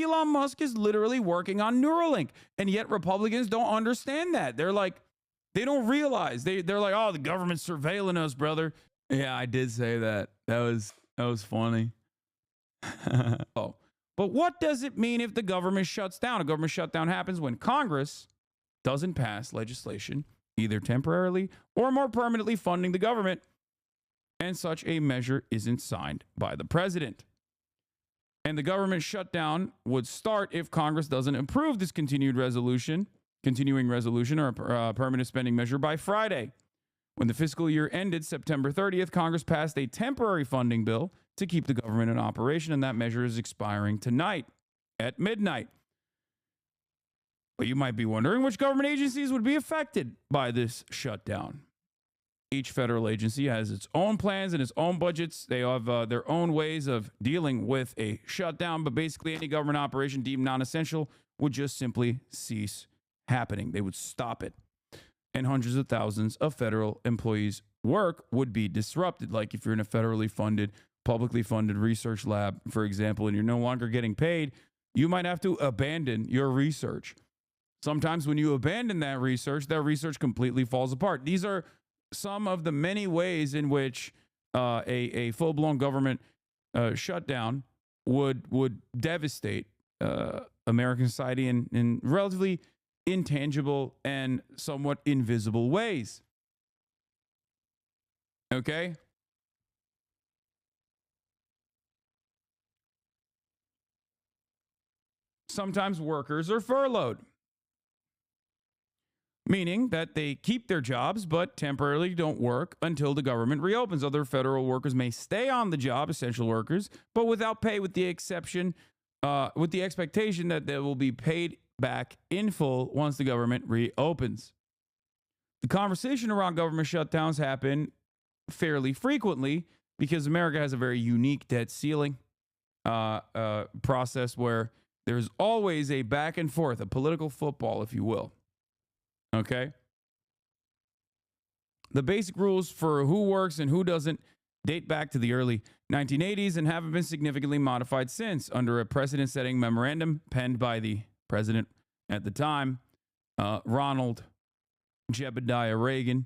Elon Musk is literally working on Neuralink. And yet Republicans don't understand that. They're like, they don't realize. They're like, oh, the government's surveilling us, brother. Yeah, I did say that. That was funny. Oh. But what does it mean if the government shuts down? A government shutdown happens when Congress doesn't pass legislation, either temporarily or more permanently funding the government, and such a measure isn't signed by the president. And the government shutdown would start if Congress doesn't approve this continuing resolution or a permanent spending measure by Friday. When the fiscal year ended September 30th, Congress passed a temporary funding bill to keep the government in operation, and that measure is expiring tonight at midnight. But you might be wondering which government agencies would be affected by this shutdown. Each federal agency has its own plans and its own budgets. They have their own ways of dealing with a shutdown, but basically any government operation deemed non-essential would just simply cease happening. They would stop it. And hundreds of thousands of federal employees' work would be disrupted. Like if you're in a federally funded, publicly funded research lab, for example, and you're no longer getting paid, you might have to abandon your research. Sometimes when you abandon that research completely falls apart. These are some of the many ways in which a full-blown government shutdown would devastate American society in relatively intangible and somewhat invisible ways. Okay? Sometimes workers are furloughed, meaning that they keep their jobs but temporarily don't work until the government reopens. Other federal workers may stay on the job, essential workers, but without pay, with the expectation that they will be paid back in full once the government reopens. The conversation around government shutdowns happen fairly frequently because America has a very unique debt ceiling process where there's always a back and forth, a political football, if you will. Okay? The basic rules for who works and who doesn't date back to the early 1980s and haven't been significantly modified since, under a precedent-setting memorandum penned by the president at the time, Ronald Jebediah Reagan,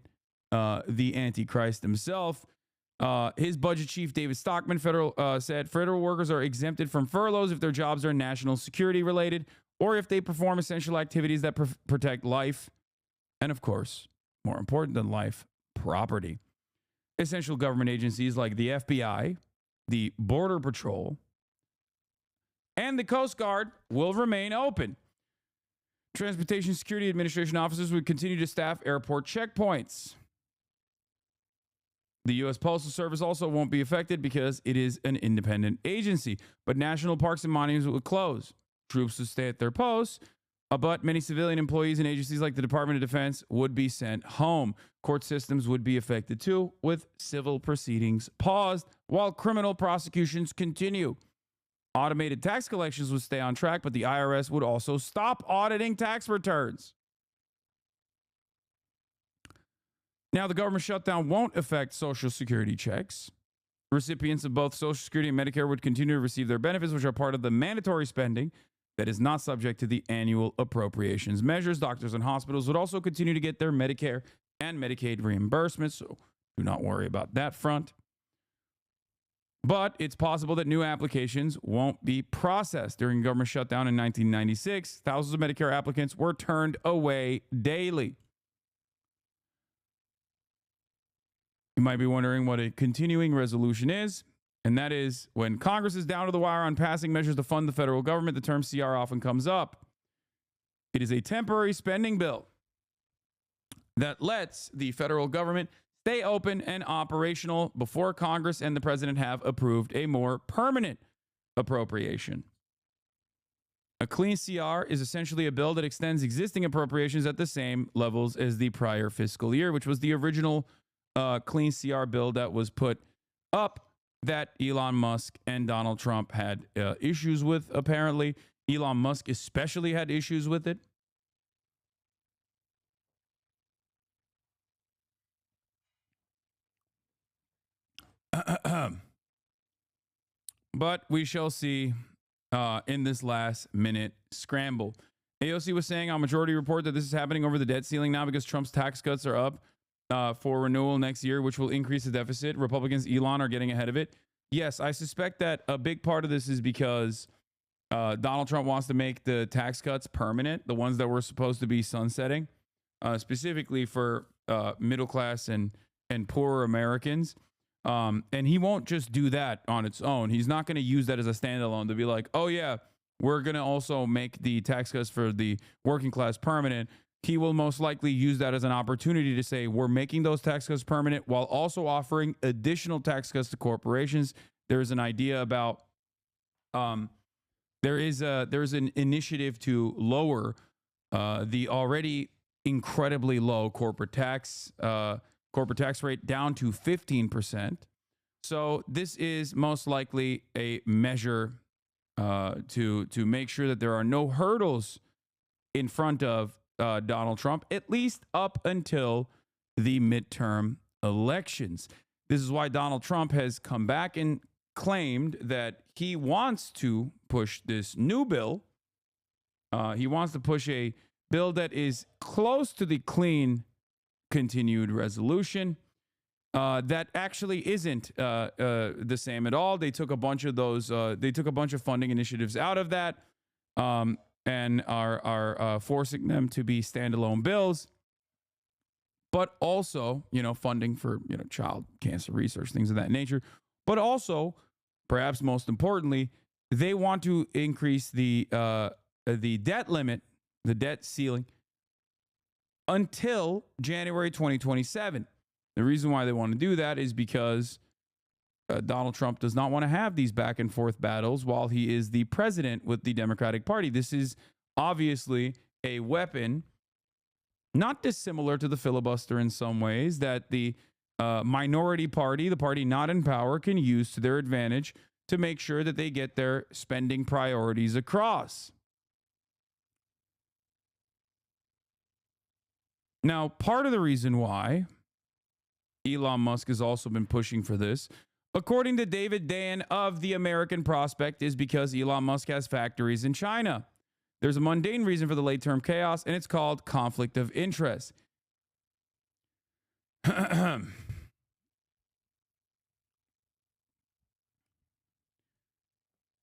the Antichrist himself. His budget chief, David Stockman, said federal workers are exempted from furloughs if their jobs are national security related or if they perform essential activities that protect life and, of course, more important than life, property. Essential government agencies like the FBI, the Border Patrol, and the Coast Guard will remain open. Transportation Security Administration officers would continue to staff airport checkpoints. The U.S. Postal Service also won't be affected because it is an independent agency, but national parks and monuments would close. Troops would stay at their posts, but many civilian employees and agencies like the Department of Defense would be sent home. Court systems would be affected too, with civil proceedings paused while criminal prosecutions continue. Automated tax collections would stay on track, but the IRS would also stop auditing tax returns. Now, the government shutdown won't affect Social Security checks. Recipients of both Social Security and Medicare would continue to receive their benefits, which are part of the mandatory spending that is not subject to the annual appropriations measures. Doctors and hospitals would also continue to get their Medicare and Medicaid reimbursements, so do not worry about that front. But it's possible that new applications won't be processed. During the government shutdown in 1996, thousands of Medicare applicants were turned away daily. You might be wondering what a continuing resolution is, and that is when Congress is down to the wire on passing measures to fund the federal government, the term CR often comes up. It is a temporary spending bill that lets the federal government stay open and operational before Congress and the president have approved a more permanent appropriation. A clean CR is essentially a bill that extends existing appropriations at the same levels as the prior fiscal year, which was the original clean CR bill that was put up that Elon Musk and Donald Trump had issues with, apparently. Elon Musk especially had issues with it. But we shall see in this last minute scramble. AOC was saying on Majority Report that this is happening over the debt ceiling now because Trump's tax cuts are up for renewal next year, which will increase the deficit. Republicans, Elon, are getting ahead of it. Yes, I suspect that a big part of this is because Donald Trump wants to make the tax cuts permanent, the ones that were supposed to be sunsetting, specifically for middle class and poorer Americans. And he won't just do that on its own. He's not going to use that as a standalone to be like, oh, yeah, we're going to also make the tax cuts for the working class permanent. He will most likely use that as an opportunity to say, we're making those tax cuts permanent while also offering additional tax cuts to corporations. There's an idea about there's an initiative to lower the already incredibly low corporate tax rate down to 15%. So this is most likely a measure to make sure that there are no hurdles in front of Donald Trump, at least up until the midterm elections. This is why Donald Trump has come back and claimed that he wants to push this new bill. He wants to push a bill that is close to the clean continued resolution. That actually isn't the same at all. They took a bunch of those. They took a bunch of funding initiatives out of that, and are forcing them to be standalone bills. But also, funding for child cancer research, things of that nature. But also, perhaps most importantly, they want to increase the debt limit, the debt ceiling, until January 2027. The reason why they want to do that is because Donald Trump does not want to have these back and forth battles while he is the president with the Democratic Party. This is obviously a weapon, not dissimilar to the filibuster in some ways, that the minority party, the party not in power, can use to their advantage to make sure that they get their spending priorities across. Now, part of the reason why Elon Musk has also been pushing for this, according to David Dan of The American Prospect, is because Elon Musk has factories in China. There's a mundane reason for the late-term chaos, and it's called conflict of interest.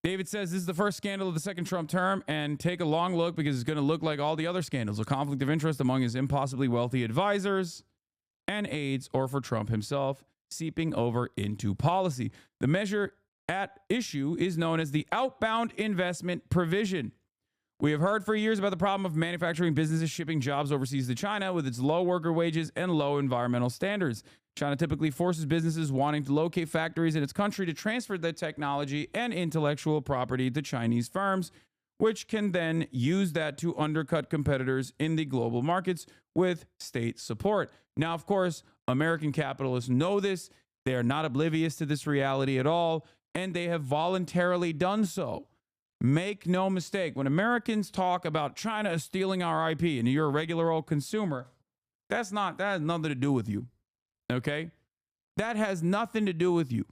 David says this is the first scandal of the second Trump term, and take a long look because it's going to look like all the other scandals. A conflict of interest among his impossibly wealthy advisors and aides, or for Trump himself, seeping over into policy. The measure at issue is known as the outbound investment provision. We have heard for years about the problem of manufacturing businesses shipping jobs overseas to China with its low worker wages and low environmental standards. China typically forces businesses wanting to locate factories in its country to transfer their technology and intellectual property to Chinese firms, which can then use that to undercut competitors in the global markets with state support. Now, of course, American capitalists know this. They are not oblivious to this reality at all, and they have voluntarily done so. Make no mistake, when Americans talk about China stealing our IP and you're a regular old consumer, that has nothing to do with you. Okay? That has nothing to do with you.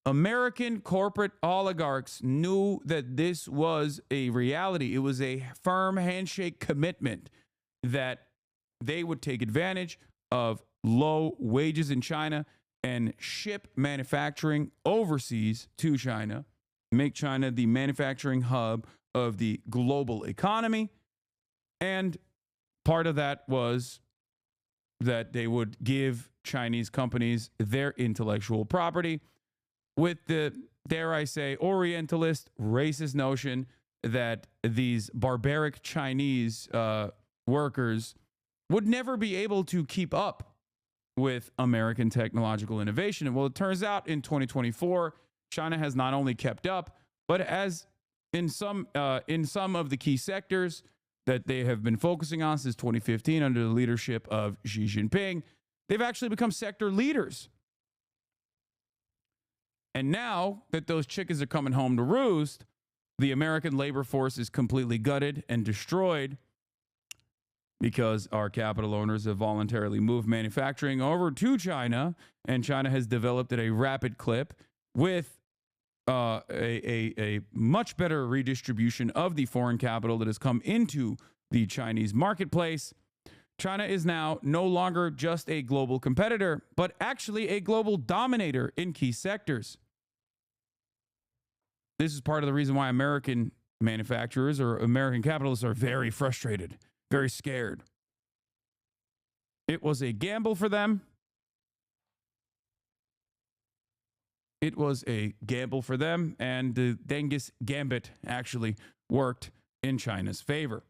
American corporate oligarchs knew that this was a reality. It was a firm handshake commitment that they would take advantage of low wages in China and ship manufacturing overseas to China, make China the manufacturing hub of the global economy. And part of that was that they would give Chinese companies their intellectual property with the, dare I say, Orientalist, racist notion that these barbaric Chinese workers would never be able to keep up with American technological innovation. And well, it turns out in 2024, China has not only kept up, but as in some of the key sectors that they have been focusing on since 2015 under the leadership of Xi Jinping, they've actually become sector leaders. And now that those chickens are coming home to roost, the American labor force is completely gutted and destroyed because our capital owners have voluntarily moved manufacturing over to China, and China has developed at a rapid clip with a much better redistribution of the foreign capital that has come into the Chinese marketplace. China is now no longer just a global competitor, but actually a global dominator in key sectors. This is part of the reason why American manufacturers or American capitalists are very frustrated, very scared. It was a gamble for them. It was a gamble for them, and the Genghis Gambit actually worked in China's favor.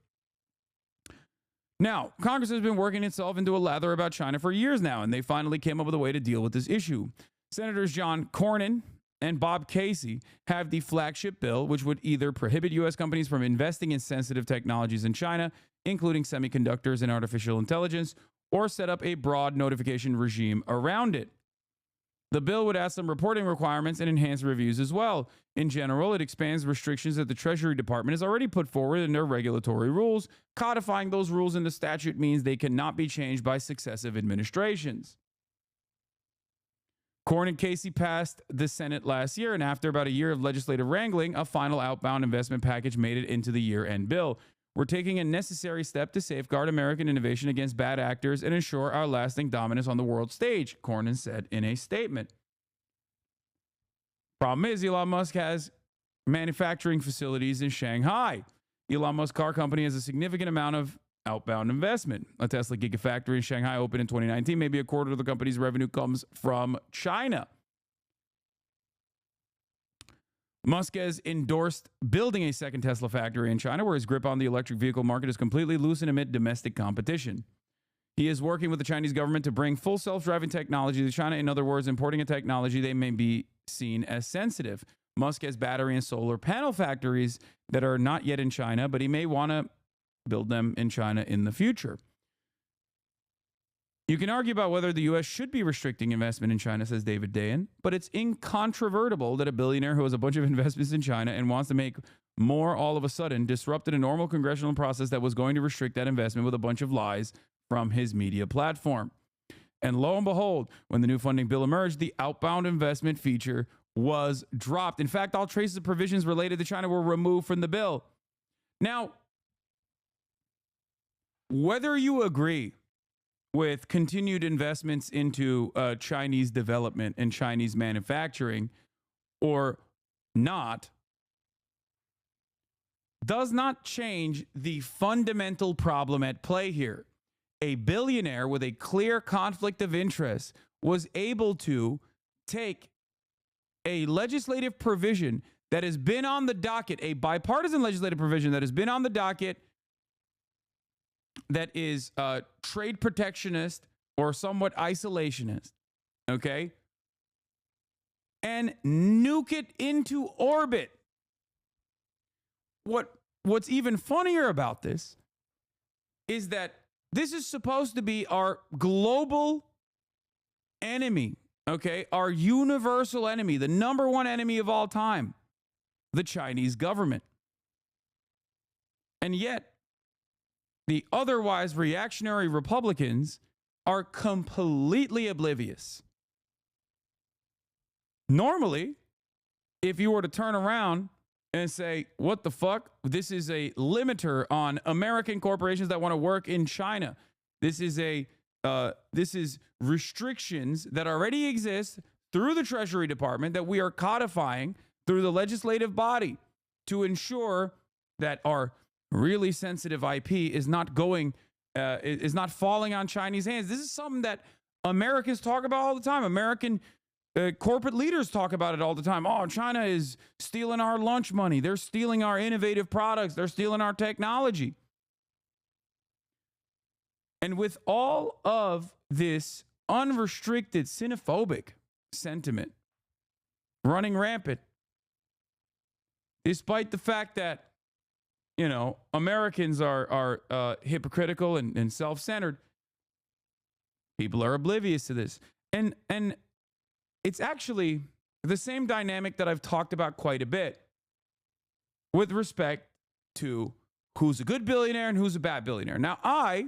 Now, Congress has been working itself into a lather about China for years now, and they finally came up with a way to deal with this issue. Senators John Cornyn and Bob Casey have the flagship bill, which would either prohibit U.S. companies from investing in sensitive technologies in China, including semiconductors and artificial intelligence, or set up a broad notification regime around it. The bill would add some reporting requirements and enhance reviews as well. In general, it expands restrictions that the Treasury Department has already put forward in their regulatory rules. Codifying those rules in the statute means they cannot be changed by successive administrations. Cornyn and Casey passed the Senate last year, and after about a year of legislative wrangling, a final outbound investment package made it into the year-end bill. We're taking a necessary step to safeguard American innovation against bad actors and ensure our lasting dominance on the world stage, Cornyn said in a statement. Problem is, Elon Musk has manufacturing facilities in Shanghai. Elon Musk's car company has a significant amount of outbound investment. A Tesla Gigafactory in Shanghai opened in 2019. Maybe a quarter of the company's revenue comes from China. Musk has endorsed building a second Tesla factory in China, where his grip on the electric vehicle market is completely loosened amid domestic competition. He is working with the Chinese government to bring full self-driving technology to China. In other words, importing a technology they may be seen as sensitive. Musk has battery and solar panel factories that are not yet in China, but he may want to build them in China in the future. You can argue about whether the U.S. should be restricting investment in China, says David Dayen, but it's incontrovertible that a billionaire who has a bunch of investments in China and wants to make more all of a sudden disrupted a normal congressional process that was going to restrict that investment with a bunch of lies from his media platform. And lo and behold, when the new funding bill emerged, the outbound investment feature was dropped. In fact, all traces of provisions related to China were removed from the bill. Now, whether you agree with continued investments into Chinese development and Chinese manufacturing or not, does not change the fundamental problem at play here. A billionaire with a clear conflict of interest was able to take a legislative provision that has been on the docket, a bipartisan legislative provision that has been on the docket that is trade protectionist or somewhat isolationist, okay, and nuke it into orbit. What's even funnier about this is that this is supposed to be our global enemy, okay, our universal enemy, the number one enemy of all time, the Chinese government. And yet, the otherwise reactionary Republicans are completely oblivious. Normally, if you were to turn around and say, what the fuck? This is a limiter on American corporations that want to work in China. This is restrictions that already exist through the Treasury Department that we are codifying through the legislative body to ensure that our really sensitive IP is not falling on Chinese hands. This is something that Americans talk about all the time. American corporate leaders talk about it all the time. Oh, China is stealing our lunch money. They're stealing our innovative products. They're stealing our technology. And with all of this unrestricted xenophobic sentiment running rampant, despite the fact that, you know, Americans are hypocritical and self-centered, people are oblivious to this. And it's actually the same dynamic that I've talked about quite a bit with respect to who's a good billionaire and who's a bad billionaire. Now, I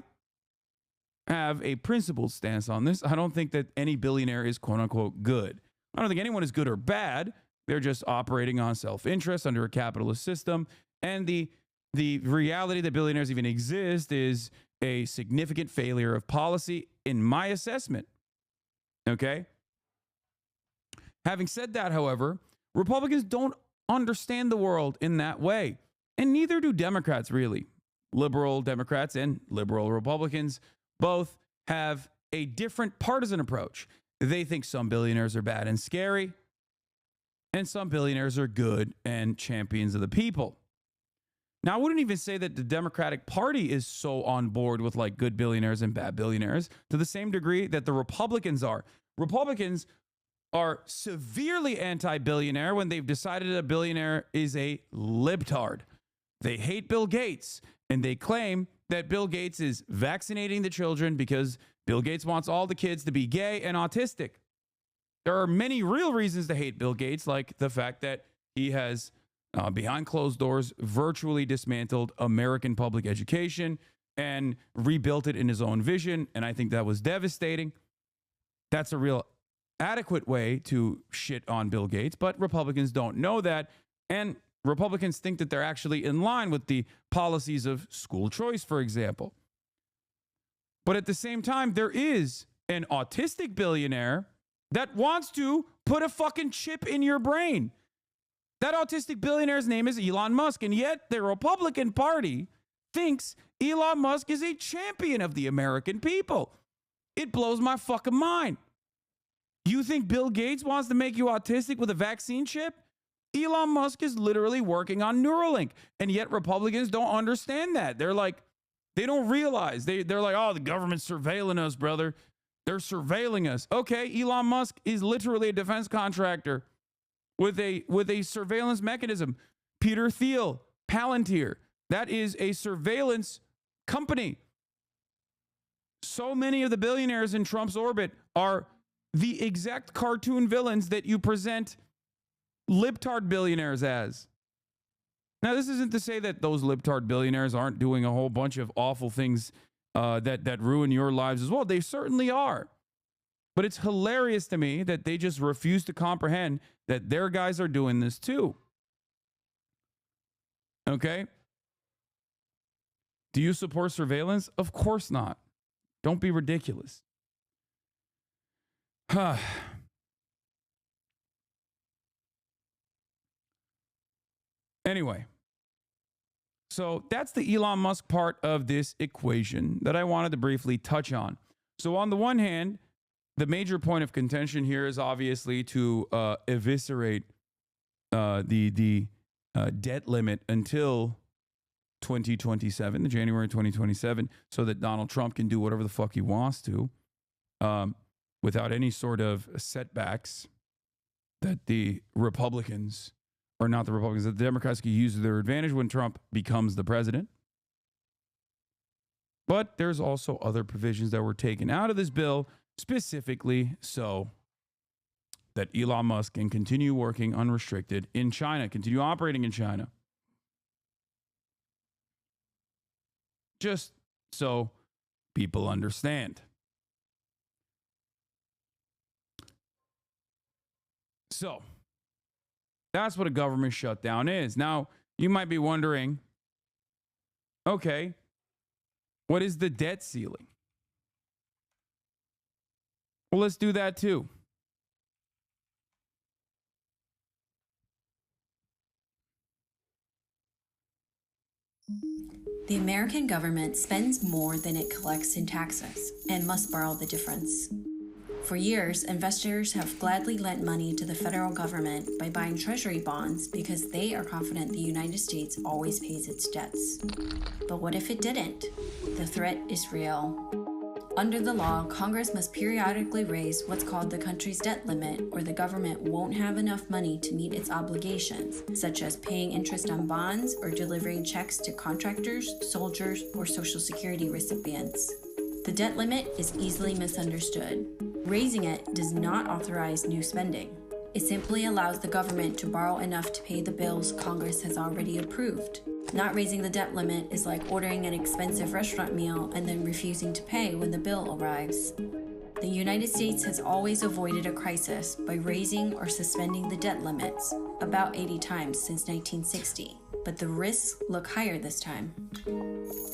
have a principled stance on this. I don't think that any billionaire is quote unquote good. I don't think anyone is good or bad. They're just operating on self-interest under a capitalist system. And the reality that billionaires even exist is a significant failure of policy, in my assessment. Okay? Having said that, however, Republicans don't understand the world in that way. And neither do Democrats, really. Liberal Democrats and liberal Republicans both have a different partisan approach. They think some billionaires are bad and scary, and some billionaires are good and champions of the people. Now, I wouldn't even say that the Democratic Party is so on board with like good billionaires and bad billionaires to the same degree that the Republicans are. Republicans are severely anti-billionaire when they've decided a billionaire is a libtard. They hate Bill Gates, and they claim that Bill Gates is vaccinating the children because Bill Gates wants all the kids to be gay and autistic. There are many real reasons to hate Bill Gates, like the fact that he has, behind closed doors, virtually dismantled American public education and rebuilt it in his own vision. And I think that was devastating. That's a real adequate way to shit on Bill Gates, but Republicans don't know that. And Republicans think that they're actually in line with the policies of school choice, for example. But at the same time, there is an autistic billionaire that wants to put a fucking chip in your brain. That autistic billionaire's name is Elon Musk, and yet the Republican Party thinks Elon Musk is a champion of the American people. It blows my fucking mind. You think Bill Gates wants to make you autistic with a vaccine chip? Elon Musk is literally working on Neuralink, and yet Republicans don't understand that. They're like, they don't realize. They're like, oh, the government's surveilling us, brother. They're surveilling us. Okay, Elon Musk is literally a defense contractor with a surveillance mechanism. Peter Thiel, Palantir, that is a surveillance company. So many of the billionaires in Trump's orbit are the exact cartoon villains that you present libtard billionaires as. Now, this isn't to say that those libtard billionaires aren't doing a whole bunch of awful things that ruin your lives as well. They certainly are. But it's hilarious to me that they just refuse to comprehend that their guys are doing this too. Okay? Do you support surveillance? Of course not. Don't be ridiculous. Anyway, so that's the Elon Musk part of this equation that I wanted to briefly touch on. So on the one hand, the major point of contention here is obviously to eviscerate the debt limit until 2027, the January 2027, so that Donald Trump can do whatever the fuck he wants to without any sort of setbacks that the Republicans, or not the Republicans, that the Democrats can use to their advantage when Trump becomes the president. But there's also other provisions that were taken out of this bill, specifically so that Elon Musk can continue working unrestricted in China, continue operating in China. Just so people understand. So, that's what a government shutdown is. Now, you might be wondering, okay, what is the debt ceiling? Well, let's do that too. The American government spends more than it collects in taxes and must borrow the difference. For years, investors have gladly lent money to the federal government by buying treasury bonds because they are confident the United States always pays its debts. But what if it didn't? The threat is real. Under the law, Congress must periodically raise what's called the country's debt limit, or the government won't have enough money to meet its obligations, such as paying interest on bonds or delivering checks to contractors, soldiers, or Social Security recipients. The debt limit is easily misunderstood. Raising it does not authorize new spending. It simply allows the government to borrow enough to pay the bills Congress has already approved. Not raising the debt limit is like ordering an expensive restaurant meal and then refusing to pay when the bill arrives. The United States has always avoided a crisis by raising or suspending the debt limits about 80 times since 1960, but the risks look higher this time.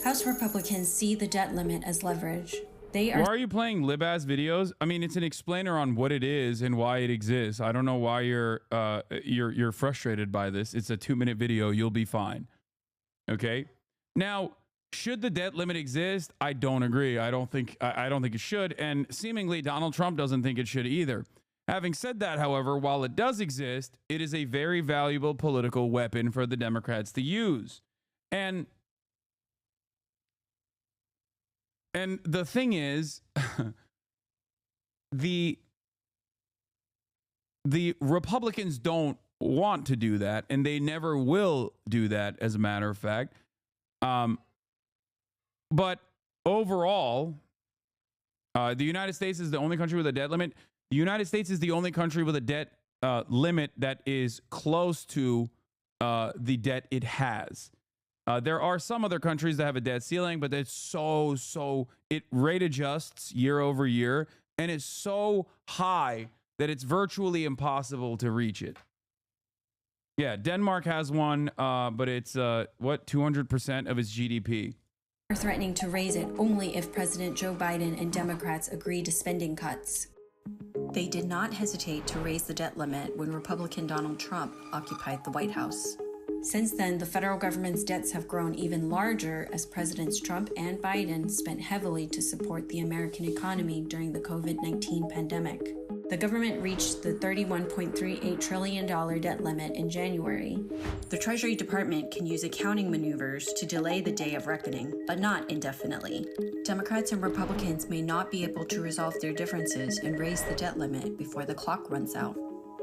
House Republicans see the debt limit as leverage. Why are you playing lib-ass videos? I mean, it's an explainer on what it is and why it exists. I don't know why you're frustrated by this. It's a 2-minute video. You'll be fine. Okay. Now, should the debt limit exist? I don't agree. I don't think it should. And seemingly Donald Trump doesn't think it should either. Having said that, however, while it does exist, it is a very valuable political weapon for the Democrats to use. And the thing is, the Republicans don't want to do that, and they never will do that, as a matter of fact. But overall, the United States is the only country with a debt limit. The United States is the only country with a debt limit that is close to the debt it has. There are some other countries that have a debt ceiling, but it's it rate adjusts year over year, and it's so high that it's virtually impossible to reach it. Yeah, Denmark has one, but it's 200% of its GDP. Are threatening to raise it only if President Joe Biden and Democrats agree to spending cuts. They did not hesitate to raise the debt limit when Republican Donald Trump occupied the White House. Since then, the federal government's debts have grown even larger as Presidents Trump and Biden spent heavily to support the American economy during the COVID-19 pandemic. The government reached the $31.38 trillion debt limit in January. The Treasury Department can use accounting maneuvers to delay the day of reckoning, but not indefinitely. Democrats and Republicans may not be able to resolve their differences and raise the debt limit before the clock runs out.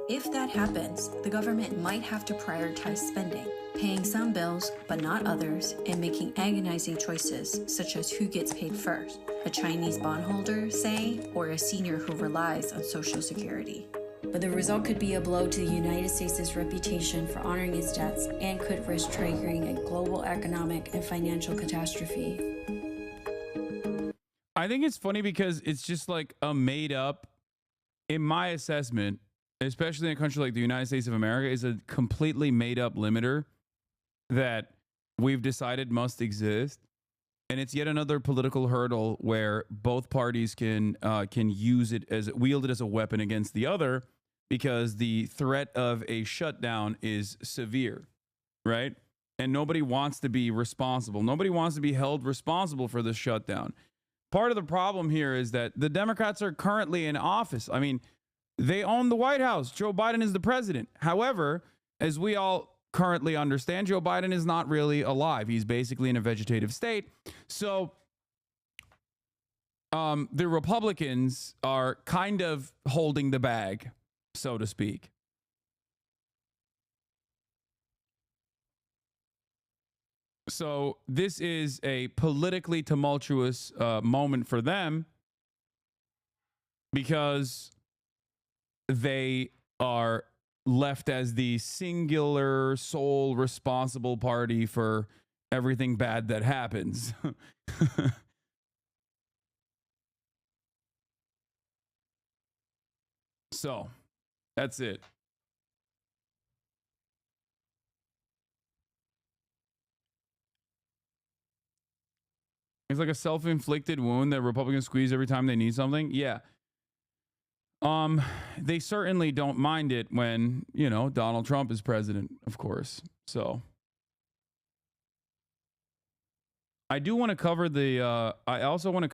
If that happens, the government might have to prioritize spending, paying some bills but not others, and making agonizing choices such as who gets paid first, a Chinese bondholder, say, or a senior who relies on Social Security. But the result could be a blow to the United States' reputation for honoring its debts and could risk triggering a global economic and financial catastrophe. I think it's funny because it's just like a made up, in my assessment, especially in a country like the United States of America, is a completely made up limiter that we've decided must exist. And it's yet another political hurdle where both parties can use it wield it as a weapon against the other, because the threat of a shutdown is severe, right? And nobody wants to be responsible. Nobody wants to be held responsible for the shutdown. Part of the problem here is that the Democrats are currently in office. I mean, they own the White House. Joe Biden is the president. However, as we all currently understand, Joe Biden is not really alive. He's basically in a vegetative state. So the Republicans are kind of holding the bag, so to speak. So this is a politically tumultuous moment for them, because they are left as the singular sole responsible party for everything bad that happens. So that's it. It's like a self-inflicted wound that Republicans squeeze every time they need something. Yeah. They certainly don't mind it when, Donald Trump is president, of course. So I do want to cover I also want to